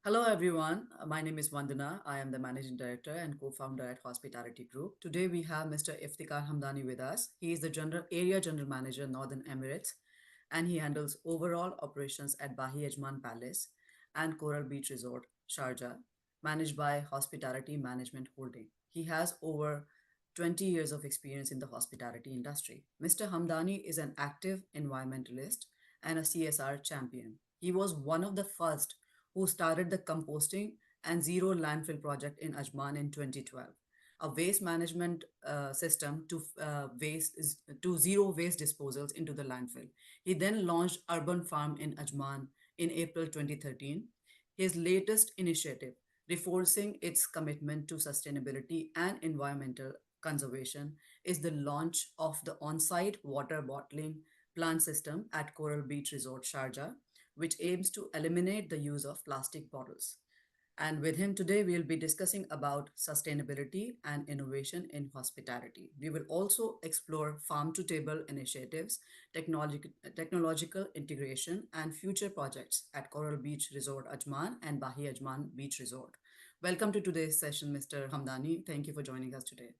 Hello, everyone. My name is Vandana. I am the Managing Director and co-founder at Hospitality Group. Today, we have Mr. Iftikhar Hamdani with us. He is the Area General Manager, Northern Emirates, and he handles overall operations at Bahi Ajman Palace and Coral Beach Resort, Sharjah, managed by Hospitality Management Holding. He has over 20 years of experience in the hospitality industry. Mr. Hamdani is an active environmentalist and a CSR champion. He was one of the first who started the composting and zero landfill project in Ajman in 2012, a waste management system to zero waste disposals into the landfill. He then launched Urban Farm in Ajman in April 2013. His latest initiative, reinforcing its commitment to sustainability and environmental conservation, is the launch of the on-site water bottling plant system at Coral Beach Resort, Sharjah, which aims to eliminate the use of plastic bottles. And with him today, we'll be discussing about sustainability and innovation in hospitality. We will also explore farm to table initiatives, technological integration, and future projects at Coral Beach Resort Ajman and Bahi Ajman Beach Resort. Welcome to today's session, Mr. Hamdani. Thank you for joining us today.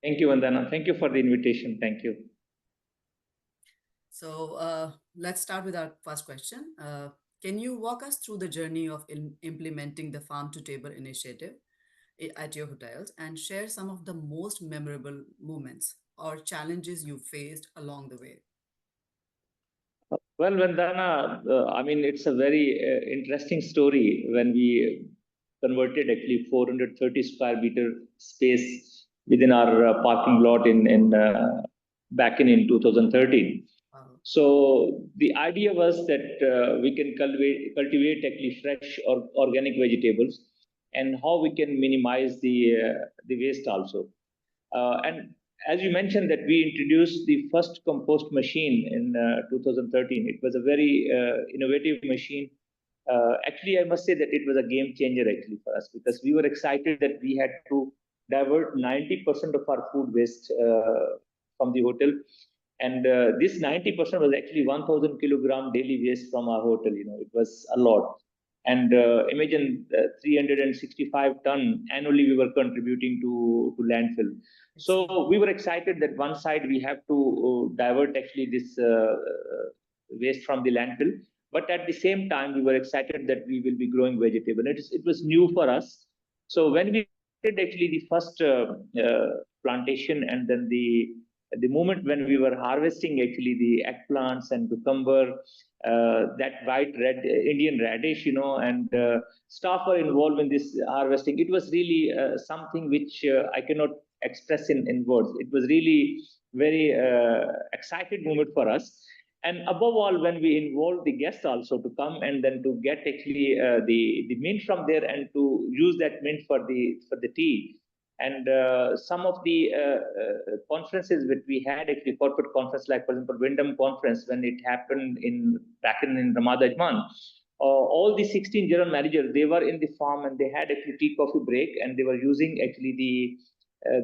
Thank you, Vandana. Thank you for the invitation. Thank you. So let's start with our first question. Can you walk us through the journey of implementing the farm to table initiative at your hotels and share some of the most memorable moments or challenges you faced along the way? Well, Vandana, it's a very interesting story when we converted actually 430 square meter space within our parking lot in back in 2013. So the idea was that we can cultivate actually fresh or organic vegetables, and how we can minimize the waste also. And as you mentioned that we introduced the first compost machine in 2013. It was a very innovative machine. Actually, I must say that it was a game changer actually for us, because we were excited that we had to divert 90% of our food waste from the hotel. And this 90% was actually 1,000 kilogram daily waste from our hotel. It was a lot. And imagine 365 ton annually we were contributing to landfill. So we were excited that one side we have to divert actually this waste from the landfill, but at the same time we were excited that we will be growing vegetable. It was new for us. So when we did actually the first plantation, and then the moment when we were harvesting actually the eggplants and cucumber, that white red Indian radish, and staff were involved in this harvesting. It was really something which I cannot express in words. It was really very excited moment for us. And above all, when we involved the guests also to come and then to get actually the mint from there and to use that mint for the tea. And some of the conferences that we had, actually corporate conference, like for example Wyndham conference, when it happened back in Ramada Ajman, all the 16 general managers, they were in the farm and they had actually tea coffee break, and they were using actually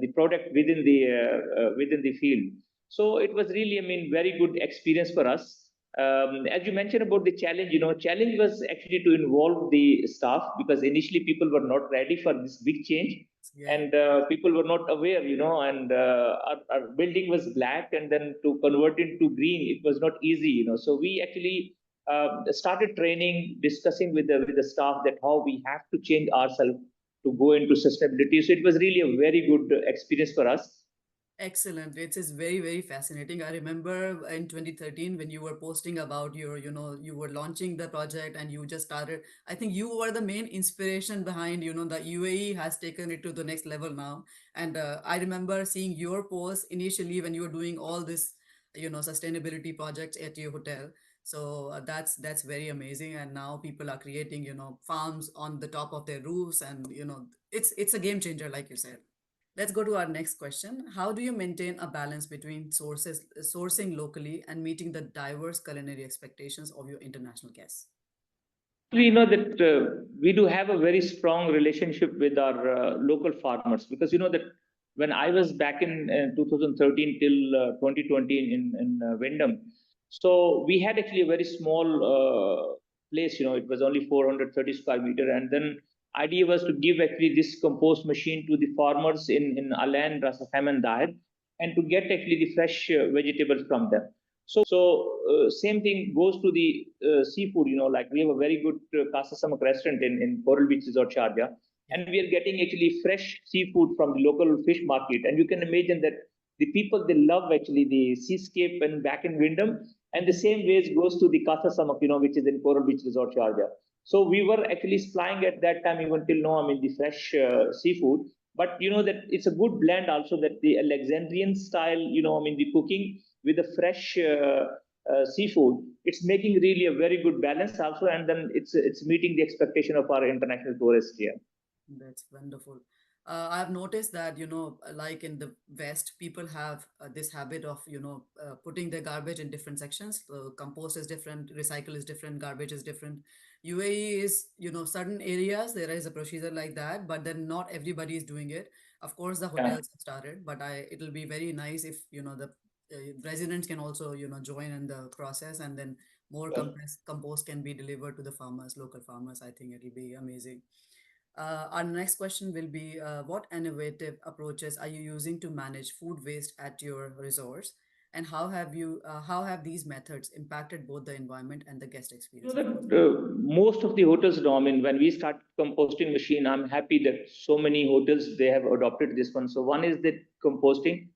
the product within the field. So it was really, very good experience for us. As you mentioned about the challenge, challenge was actually to involve the staff, because initially people were not ready for this big change. Yeah. And people were not aware, and our building was black, and then to convert it to green, it was not easy. So we actually started training, discussing with the staff that how we have to change ourselves to go into sustainability. So it was really a very good experience for us. Excellent. It is very, very fascinating. I remember in 2013 when you were posting about you were launching the project and you just started. I think you were the main inspiration behind, the UAE has taken it to the next level now. And I remember seeing your post initially when you were doing all this, sustainability projects at your hotel. So that's very amazing. And now people are creating, farms on the top of their roofs, and it's a game changer, like you said. Let's go to our next question. How do you maintain a balance between sourcing locally and meeting the diverse culinary expectations of your international guests? We know that we do have a very strong relationship with our local farmers, because that when I was back in 2013 till 2020 in Wyndham, so we had actually a very small place, it was only 430 square meter. And then idea was to give actually this compost machine to the farmers in Alan, Ras Al Khaimah, and Dahed, and to get actually the fresh vegetables from them. So same thing goes to the seafood. Like we have a very good Casa Samak restaurant in Coral Beach Resort, Sharjah, Yeah. and we are getting actually fresh seafood from the local fish market. And you can imagine that the people, they love actually the seascape and back in Wyndham, and the Mhm. same ways goes to the Casa Samak, which is in Coral Beach Resort, Sharjah. So we were actually supplying at that time, even till now, I mean, the fresh seafood. But that it's a good blend also, that the Alexandrian style, I mean, the cooking with the fresh seafood, it's making really a very good balance also, and then it's meeting the expectation of our international tourists here. That's wonderful. I've noticed that, like in the West, people have this habit of, putting their garbage in different sections. So compost is different, recycle is different, garbage is different. UAE is, certain areas, there is a procedure like that, but then not everybody is doing it. Of course, the Yeah. hotels have started, but it'll be very nice if, the residents can also, join in the process, and then more compost can be delivered to the farmers, local farmers. I think it'll be amazing. Our next question will be, what innovative approaches are you using to manage food waste at your resorts, and how have these methods impacted both the environment and the guest experience, of course? That most of the hotels now, I mean, when we start composting machine, I'm happy that so many hotels, they have adopted this one. So one is that composting,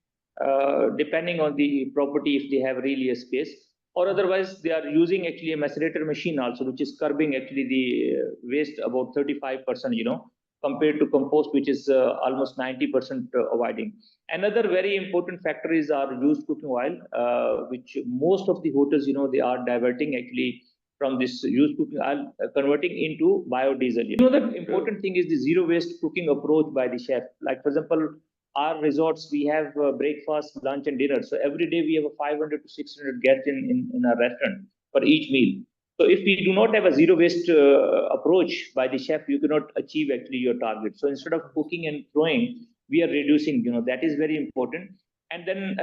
depending on the property, if they have really a space, or otherwise they are using actually a macerator machine also, which is curbing actually the waste about 35%, compared to compost, which is almost 90% avoiding. Another very important factor is our used cooking oil, which most of the hotels, they are diverting actually from this used cooking oil, converting into biodiesel. The important thing is the zero waste cooking approach by the chef. Like, for example, our resorts, we have breakfast, lunch, and dinner. So every day we have a 500 to 600 guests in our restaurant for each meal. So if we do not have a zero waste approach by the chef, you cannot achieve actually your target. So instead Of of course. cooking and throwing, we are reducing. That is very important. And then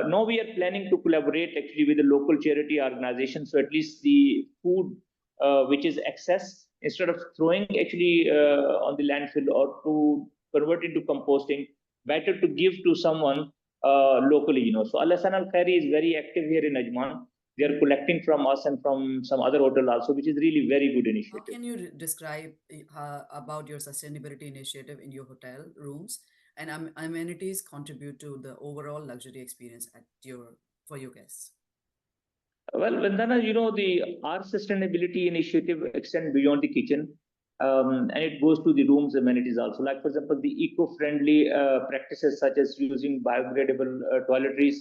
now we are planning to collaborate actually with a local charity organization. So at least the food which is excess, instead of throwing actually on the landfill or to convert into composting, better to give to someone locally. So Al Hasan Al Khairi is very active here in Ajman. They are collecting from us and from some other hotel also, which is really very good How initiative. can you describe about your sustainability initiative in your hotel rooms, and amenities contribute to the overall luxury experience at your for your guests? Well, Vandana, the our sustainability initiative extend beyond the kitchen, and it goes to the rooms amenities also. Like, for example, the eco-friendly practices such as using biodegradable toiletries,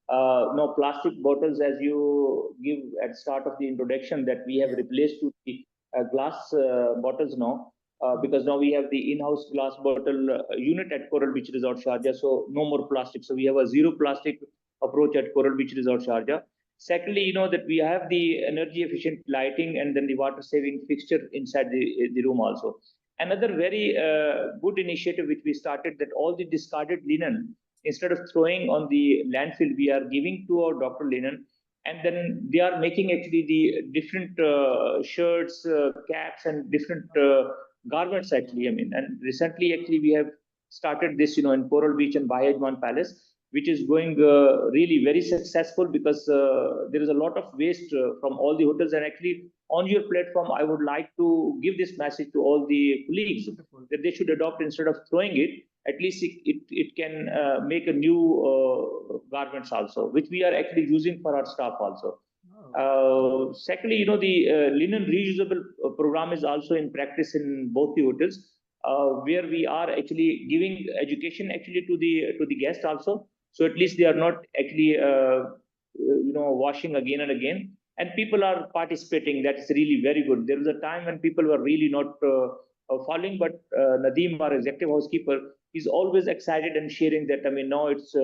no plastic bottles, as you give at start of the introduction, that we have Yeah. replaced to the glass bottles now. Mhm. Because now we have the in-house glass bottle unit at Coral Beach Resort Sharjah, so no more plastic. So we have a zero plastic approach at Coral Beach Resort Sharjah. Secondly, that we have the energy efficient lighting and then the water saving fixture inside the room also. Another very good initiative which we started, that all the discarded linen, instead of throwing on the landfill, we are giving to our doctor linen, and then they are making actually the different shirts, caps, and different garments actually. I mean, and recently actually we have started this, in Coral Beach and Bahi Ajman Palace, which is going really very successful, because there is a lot of waste from all the hotels. And actually, on your platform, I would like to give this message to all the colleagues, Wonderful. that they should adopt, instead of throwing it, at least it can make a new garments also, which we are actually using for our staff also. Oh. Secondly, the linen reusable program is also in practice in both the hotels, where we are actually giving education actually to the guests also. So at least they are not actually washing again and again, and people are participating. That is really very good. There was a time when people were really not following, but Nadeem, our executive housekeeper, is always excited and sharing that. I mean, now it's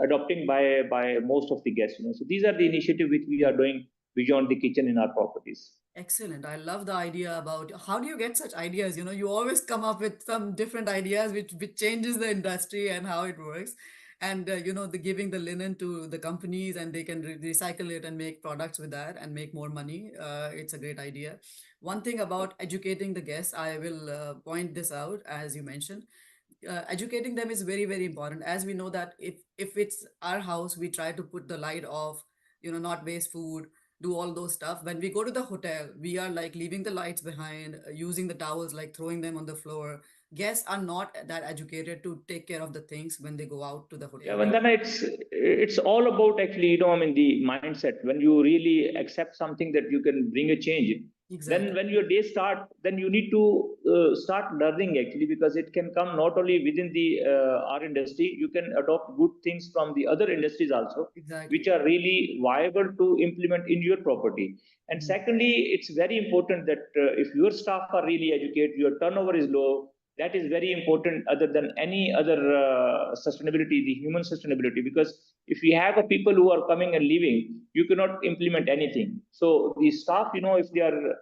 adopting by most of the guests. So these are the initiative which we are doing beyond the kitchen in our properties. Excellent. I love the idea about how do you get such ideas? You always come up with some different ideas which changes the industry and how it works. and the giving the linen to the companies, and they can recycle it and make products with that and make more money. It's a great idea. One thing about educating the guests, I will point this out, as you mentioned. Educating them is very very important, as we know that if it's our house, we try to put the light off, not waste food, do all those stuff. When we go to the hotel, we are like leaving the lights behind, using the towels, like throwing them on the floor. Guests are not that educated to take care of the things when they go out to the Yeah, hotel. Vandana, it's all about actually, I mean, the mindset. When you really accept something that you can bring a change, then Exactly. when your day start, then you need to start learning actually, because it can come not only within the our industry, you can adopt good things from the other industries also, which Exactly. are really viable to implement in your property. And Mhm. secondly, it's very important that if your staff are really educated, your turnover is low, that is very important other than any other sustainability, the human sustainability, because if we have a people who are coming and leaving, you cannot implement anything. So the staff, if they are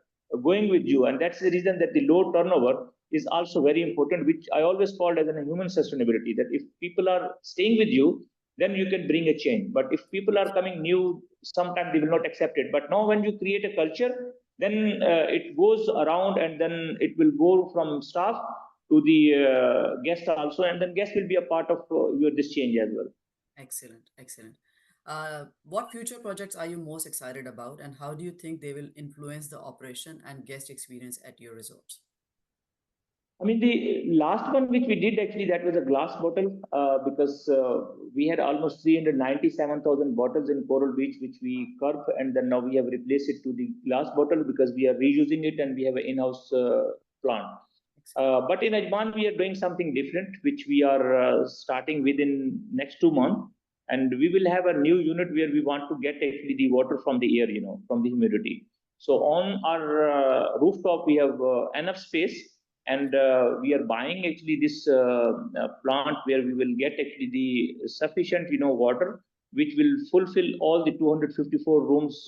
going with you, and that's the reason that the low turnover is also very important, which I always called as a human sustainability, that if people are staying with you, then you can bring a change. But if people are coming new, sometimes they will not accept it. But now when you create a culture, then it goes around, and then it will go from staff to the guest also, and then guest will be a part of your this change as well. Excellent, excellent. What future projects are you most excited about, and how do you think they will influence the operation and guest experience at your resorts? I mean, the last one which we did actually, that was a glass bottle, because we had almost 397,000 bottles in Coral Beach, which we curb, and then now we have replaced it to the glass bottle because we are reusing it and we have an in-house plant. Excellent. But in Ajman, we are doing something different, which we are starting within next 2 months, and we will have a new unit where we want to get actually the water from the air, from the humidity. So Mhm. on our rooftop, we have enough space, and we are buying actually this plant where we will get actually the sufficient, water, which will fulfill all the 254 rooms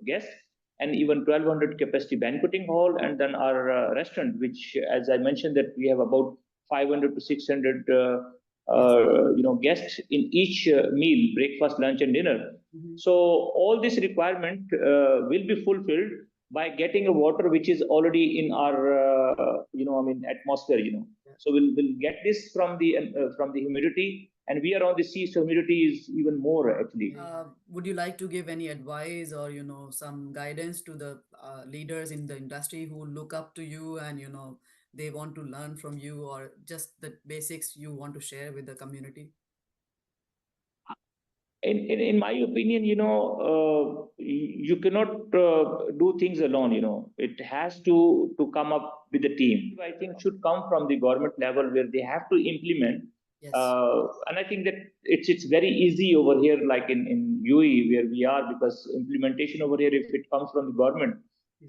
guests, and even 1200 capacity banqueting hall, and then our restaurant, which, as I mentioned, that we have about 500 to 600 Yes. guests in each meal, breakfast, lunch, and dinner. Mhm. So all this requirement will be fulfilled by getting a water which is already in our atmosphere. Yeah. So we'll get this from the humidity, and we are on the sea, so humidity is even more actually. Would you like to give any advice or some guidance to the leaders in the industry who look up to you, and they want to learn from you, or just the basics you want to share with the community? In my opinion, you cannot do things alone. It has to come up with a team. I think should come from the government level, where they have to implement. Yes. And I think that it's very easy over here, like in UAE where we are, because implementation over here, if it comes from the government,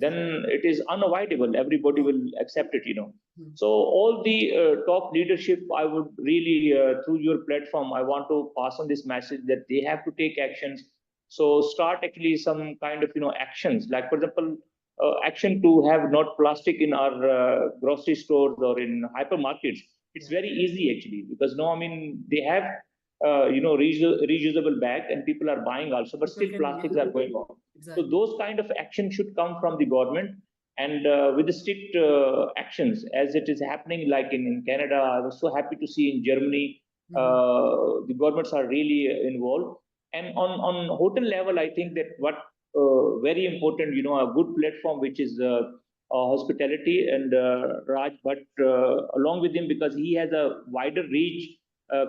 then Exactly. it is unavoidable. Everybody Oh. will accept it. Hmm. So all the top leadership, I would really, through your platform, I want to pass on this message that they have to take actions. So start actually some kind of actions, like for example, action to have not plastic in our grocery stores or in hypermarkets. It's Yeah. very easy actually, because no, I mean they have reusable bag, and people are buying also, but People still can, plastics yeah. are going on. So Exactly. those kind of action should come from the government, and with the strict actions, as it is happening like in Canada. I was so happy to see in Germany, Hmm. the governments are really involved. And on hotel level, I think that what very important, a good platform, which is hospitality, and Raj, but along with him, because he has a wider reach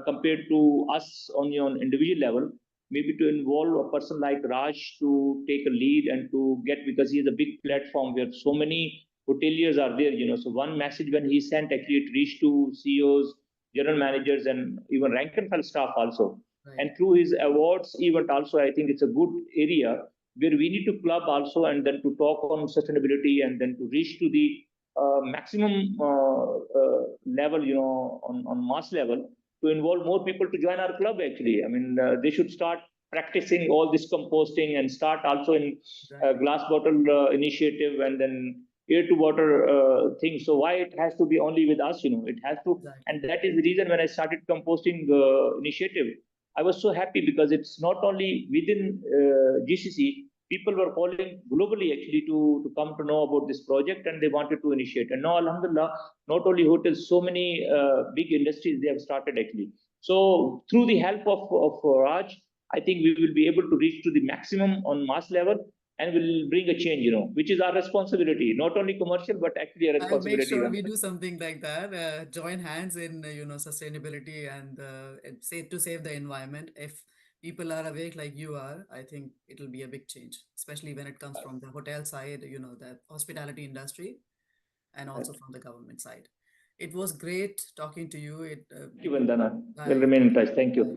compared to us on individual level, maybe to involve a person like Raj to take a lead and to get, because he is a big platform where so many hoteliers are there. So one message when he sent, actually it reached to CEOs, general managers, and even rank and file staff also. Right. And through his awards event also, I think it's a good area where we need to club also, and then to talk on sustainability, and then to reach to the maximum level, on mass level, to involve more people to join our club actually. I mean, they should start practicing all this composting, and start also in Exactly. glass bottle initiative, and then air to water thing. So why it has to be only with us? It has to, Exactly. and that is the reason when I started composting initiative, I was so happy because it's not only within GCC. People were calling globally actually to come to know about this project, and they wanted to initiate. And now, Alhamdulillah, not only hotels, so many big industries they have started actually. So through the help of Raj, I think we will be able to reach to the maximum on mass level, and will bring a change, which is our responsibility, not only commercial, but actually a I'll make responsibility. sure we do something like that. Join hands in sustainability and say to save the environment. If people are awake like you are, I think it'll be a big change, especially when it comes from the hotel side, the hospitality industry, and also from the government side. It was great talking to you. Thank you, Vandana. We'll Bye. remain Take in care. touch. Thank Bye. you.